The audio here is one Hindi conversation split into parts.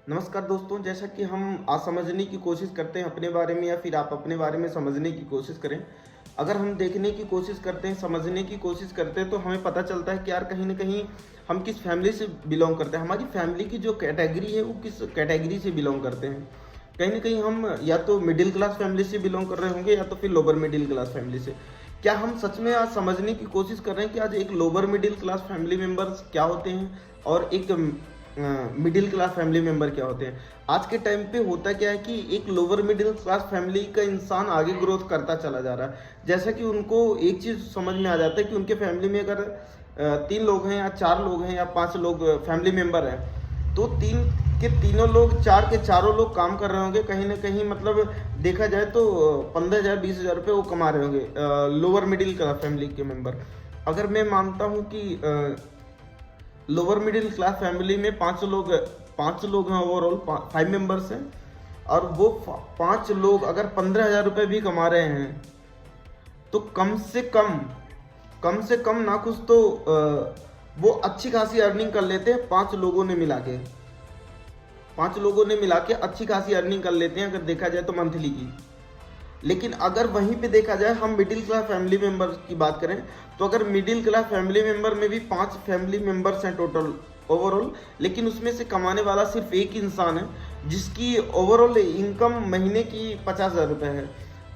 नमस्कार दोस्तों, जैसा कि हम आज समझने की कोशिश करते हैं अपने बारे में या फिर आप अपने बारे में समझने की कोशिश करें। अगर हम देखने की कोशिश करते हैं, समझने की कोशिश करते हैं तो हमें पता चलता है कि यार कहीं न कहीं हम किस फैमिली से बिलॉन्ग करते हैं। हमारी फैमिली की जो कैटेगरी है वो किस कैटेगरी से बिलॉन्ग करते हैं। कहीं न कहीं हम या तो मिडिल क्लास फैमिली से बिलॉन्ग कर रहे होंगे या तो फिर लोअर मिडिल क्लास फैमिली से। क्या हम सच में आज समझने की कोशिश कर रहे हैं कि आज एक lower middle class family members क्या होते हैं और एक मिडिल क्लास फैमिली मेंबर क्या होते हैं। आज के टाइम पे होता क्या है कि एक लोअर मिडिल क्लास फैमिली का इंसान आगे ग्रोथ करता चला जा रहा है। जैसा कि उनको एक चीज़ समझ में आ जाता है कि उनके फैमिली में अगर 3 लोग हैं या 4 लोग हैं या 5 लोग फैमिली मेंबर हैं, तो 3 के तीनों लोग, 4 के चारों लोग काम कर रहे होंगे कहीं न कहीं। मतलब देखा जाए तो 15,000 20,000 रुपये वो कमा रहे होंगे लोअर मिडिल क्लास फैमिली के मेंबर। अगर मैं मानता हूँ कि लोअर मिडिल क्लास फैमिली में 5 लोग हैं, ओवरऑल 5 मेंबर्स हैं, और वो 5 लोग अगर 15,000 रुपये भी कमा रहे हैं तो कम से कम ना कुछ तो वो अच्छी खासी अर्निंग कर लेते हैं। 5 लोगों ने मिला के अच्छी खासी अर्निंग कर लेते हैं अगर देखा जाए तो मंथली की। लेकिन अगर वहीं पे देखा जाए, हम मिडिल क्लास फैमिली मेंबर की बात करें, तो अगर मिडिल क्लास फैमिली मेंबर में भी 5 फैमिली मेंबर्स हैं टोटल ओवरऑल, लेकिन उसमें से कमाने वाला सिर्फ एक इंसान है जिसकी ओवरऑल इनकम महीने की 50,000 रुपये है।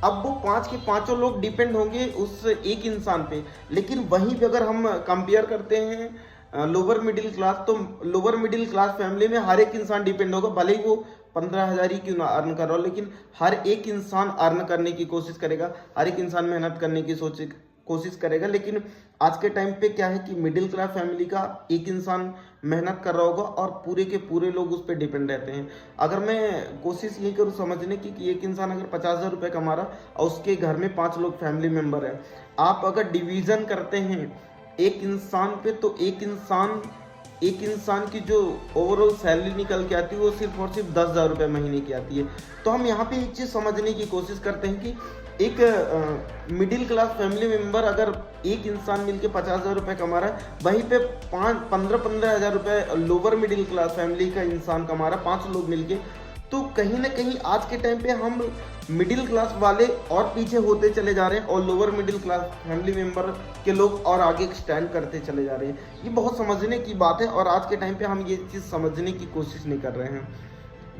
अब वो 5 के पाँचों लोग डिपेंड होंगे उस एक इंसान पे। लेकिन वहीं पे अगर हम कंपेयर करते हैं लोअर मिडिल क्लास, तो लोअर मिडिल क्लास फैमिली में हर एक इंसान डिपेंड होगा, भले ही वो 15,000 ही क्यों ना अर्न कर रहा हो, लेकिन हर एक इंसान अर्न करने की कोशिश करेगा, हर एक इंसान मेहनत करने की कोशिश करेगा। लेकिन आज के टाइम पे क्या है कि मिडिल क्लास फैमिली का एक इंसान मेहनत कर रहा होगा और पूरे के पूरे लोग उस पर डिपेंड रहते हैं। अगर मैं कोशिश ये करूँ समझने की कि एक इंसान अगर 50,000 रुपये कमा रहा और उसके घर में 5 लोग फैमिली मेंबर हैं, आप अगर डिवीज़न करते हैं एक इंसान पे, तो एक इंसान की जो ओवरऑल सैलरी निकल के आती है वो सिर्फ और सिर्फ 10,000 रुपये महीने की आती है। तो हम यहाँ पे एक चीज़ समझने की कोशिश करते हैं कि एक मिडिल क्लास फैमिली मेंबर अगर एक इंसान मिलके 50,000 रुपये कमा रहा है, वहीं पे 15,000 रुपये लोअर मिडिल क्लास फैमिली का इंसान कमा रहा है, 5 लोग मिलके। तो कहीं ना कहीं आज के टाइम पे हम मिडिल क्लास वाले और पीछे होते चले जा रहे हैं और lower middle class family member के लोग और आगे स्टैंड करते चले जा रहे हैं। ये बहुत समझने की बात है और आज के टाइम पे हम ये चीज़ समझने की कोशिश नहीं कर रहे हैं।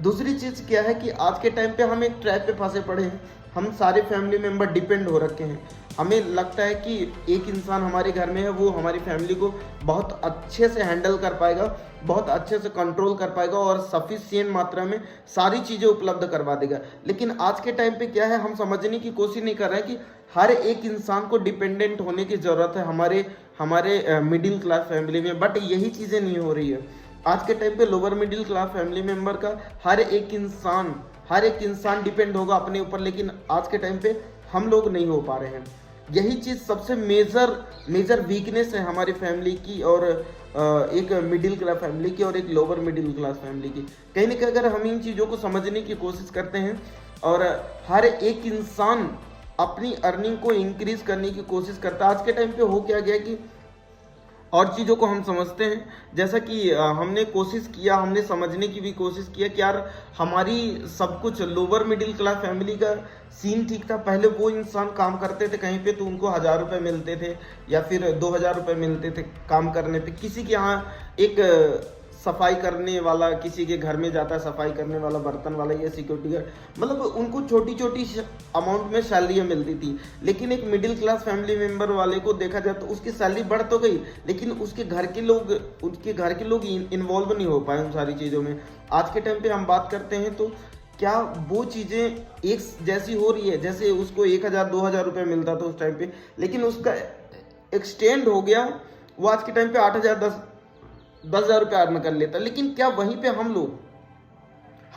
दूसरी चीज़ क्या है कि आज के टाइम पे हम एक ट्रैप पे फंसे पड़े हैं। हम सारे फैमिली मेंबर डिपेंड हो रखे हैं। हमें लगता है कि एक इंसान हमारे घर में है, वो हमारी फैमिली को बहुत अच्छे से हैंडल कर पाएगा, बहुत अच्छे से कंट्रोल कर पाएगा और सफिशिएंट मात्रा में सारी चीज़ें उपलब्ध करवा देगा। लेकिन आज के टाइम पे क्या है, हम समझने की कोशिश नहीं कर रहे हैं कि हर एक इंसान को डिपेंडेंट होने की ज़रूरत है हमारे मिडिल क्लास फैमिली में। बट यही चीज़ें नहीं हो रही है। आज के टाइम पे lower middle class family member का हर एक इंसान डिपेंड होगा अपने ऊपर, लेकिन आज के टाइम पे हम लोग नहीं हो पा रहे हैं। यही चीज़ सबसे मेजर वीकनेस है हमारी फैमिली की और एक मिडिल क्लास फैमिली की और एक लोअर मिडिल क्लास फैमिली की। कहीं ना कहीं अगर हम इन चीज़ों को समझने की कोशिश करते हैं और हर एक इंसान अपनी अर्निंग को इंक्रीज करने की कोशिश करता है, आज के टाइम पे हो क्या गया कि और चीज़ों को हम समझते हैं। जैसा कि हमने समझने की भी कोशिश किया कि यार हमारी सब कुछ लोअर मिडिल क्लास फैमिली का सीन ठीक था। पहले वो इंसान काम करते थे कहीं पे तो उनको 1,000 रुपये मिलते थे या फिर 2,000 रुपये मिलते थे काम करने पे। किसी के यहाँ एक सफाई करने वाला किसी के घर में जाता है, सफाई करने वाला, बर्तन वाला या सिक्योरिटी गार्ड, मतलब उनको छोटी छोटी अमाउंट में सैलरियाँ मिलती थी। लेकिन एक मिडिल क्लास फैमिली मेंबर वाले को देखा जाए तो उसकी सैलरी बढ़ तो गई, लेकिन उसके घर के लोग इन्वॉल्व नहीं हो पाए उन सारी चीज़ों में। आज के टाइम पे हम बात करते हैं तो क्या वो चीज़ें एक जैसी हो रही है जैसे उसको 1,000 2,000 रुपये मिलता था उस टाइम पे, लेकिन उसका एक्सटेंड हो गया, वो आज के टाइम पे 8,000 10,000 रुपये अर्न कर लेता। लेकिन क्या वहीं पे हम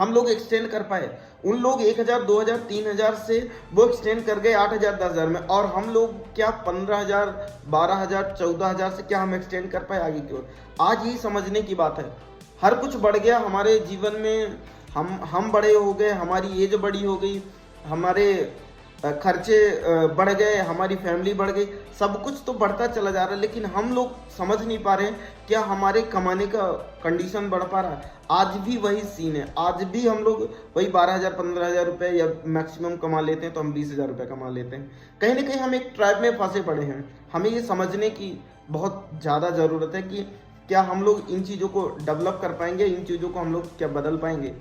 लोग एक्सटेंड कर पाए? उन लोग 1,000 2,000 3,000 से वो एक्सटेंड कर गए 8,000 10,000 में, और हम लोग क्या 15,000 12,000 14,000 से क्या हम एक्सटेंड कर पाए आगे की ओर? आज ही समझने की बात है। हर कुछ बढ़ गया हमारे जीवन में, हम बड़े हो गए, हमारी एज बड़ी हो गई, हमारे खर्चे बढ़ गए, हमारी फैमिली बढ़ गई, सब कुछ तो बढ़ता चला जा रहा है, लेकिन हम लोग समझ नहीं पा रहे हैं क्या हमारे कमाने का कंडीशन बढ़ पा रहा है। आज भी वही सीन है, आज भी हम लोग वही 12,000 15,000 रुपये या मैक्सिमम कमा लेते हैं, तो हम 20,000 रुपये कमा लेते हैं। कहीं ना कहीं हम एक ट्रैप में फंसे पड़े हैं। हमें ये समझने की बहुत ज़्यादा ज़रूरत है कि क्या हम लोग इन चीज़ों को डेवलप कर पाएंगे, इन चीज़ों को हम लोग क्या बदल पाएंगे।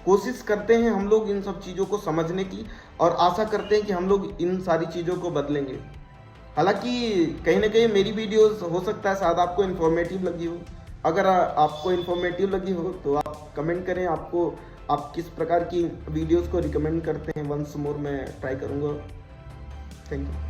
कोशिश करते हैं हम लोग इन सब चीज़ों को समझने की, और आशा करते हैं कि हम लोग इन सारी चीज़ों को बदलेंगे। हालांकि कहीं ना कहीं मेरी वीडियोस हो सकता है शायद आपको इन्फॉर्मेटिव लगी हो। अगर आपको इन्फॉर्मेटिव लगी हो तो आप कमेंट करें, आप किस प्रकार की वीडियोस को रिकमेंड करते हैं। वंस मोर मैं ट्राई करूँगा। Thank you.